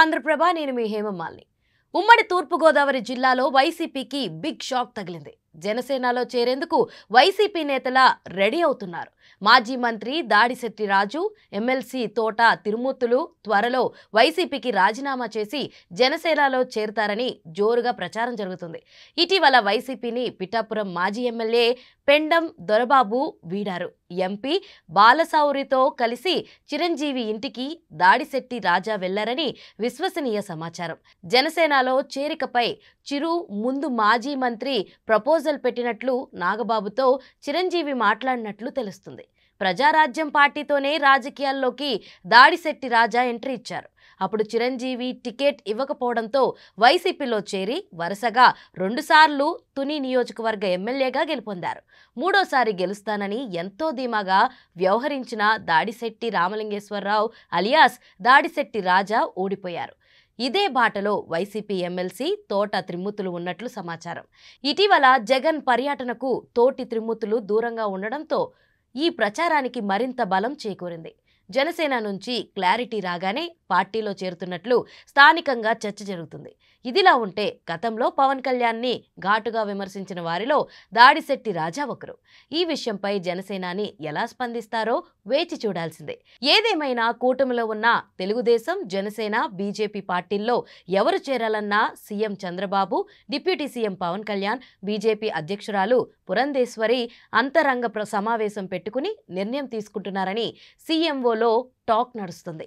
ఆంధ్రప్రభ నేను మీ హేమమాలిని. ఉమ్మడి తూర్పుగోదావరి జిల్లాలో వైసీపీకి బిగ్ షాక్ తగిలింది. జనసేనలో చేరేందుకు వైసీపీ నేతల రెడీ అవుతున్నారు. మాజీ మంత్రి దాడిశెట్టి రాజు, ఎమ్మెల్సీ తోట తిరుమూర్తులు త్వరలో వైసీపీకి రాజీనామా చేసి జనసేనలో చేరతారని జోరుగా ప్రచారం జరుగుతుంది. ఇటీవల వైసీపీని పిఠాపురం మాజీ ఎమ్మెల్యే పెండం దొరబాబు వీడారు. ఎంపీ బాలశౌరితో కలిసి చిరంజీవి ఇంటికి దాడిశెట్టి రాజా వెళ్లారని విశ్వసనీయ సమాచారం. జనసేనలో చేరికపై చిరు ముందు మాజీ మంత్రి ప్రపోజల్ పెట్టినట్లు నాగబాబుతో చిరంజీవి మాట్లాడినట్లు తెలుస్తుంది. ప్రజారాజ్యం పార్టీతోనే రాజకీయాల్లోకి దాడిశెట్టి రాజా ఎంట్రీ ఇచ్చారు. అప్పుడు చిరంజీవి టికెట్ ఇవ్వకపోవడంతో వైసీపీలో చేరి వరుసగా 2 సార్లు తుని నియోజకవర్గ ఎమ్మెల్యేగా గెలుపొందారు. మూడోసారి గెలుస్తానని ఎంతో ధీమాగా వ్యవహరించిన దాడిశెట్టి రామలింగేశ్వరరావు అలియాస్ దాడిశెట్టి రాజా ఓడిపోయారు. ఇదే బాటలో వైసీపీ ఎమ్మెల్సీ తోట త్రిమూర్తులు ఉన్నట్లు సమాచారం. ఇటీవల జగన్ పర్యటనకు తోటి త్రిమూర్తులు దూరంగా ఉండడంతో ఈ ప్రచారానికి మరింత బలం చేకూరింది. జనసేన నుంచి క్లారిటీ రాగానే పార్టీలో చేరుతున్నట్లు స్థానికంగా చర్చ జరుగుతుంది. ఇదిలా ఉంటే గతంలో పవన్ కళ్యాణ్ని ఘాటుగా విమర్శించిన వారిలో దాడిశెట్టి రాజా ఒకరు. ఈ విషయంపై జనసేనాని ఎలా స్పందిస్తారో వేచి చూడాల్సిందే. ఏదేమైనా కూటమిలో ఉన్న తెలుగుదేశం, జనసేన, బీజేపీ పార్టీల్లో ఎవరు చేరాలన్నా CM Chandrababu, deputy CM Pawan Kalyan, BJP అధ్యక్షురాలు పురంధేశ్వరి అంతరంగ సమావేశం పెట్టుకుని నిర్ణయం తీసుకుంటున్నారని సీఎంఓలో టాక్ నడుస్తుంది.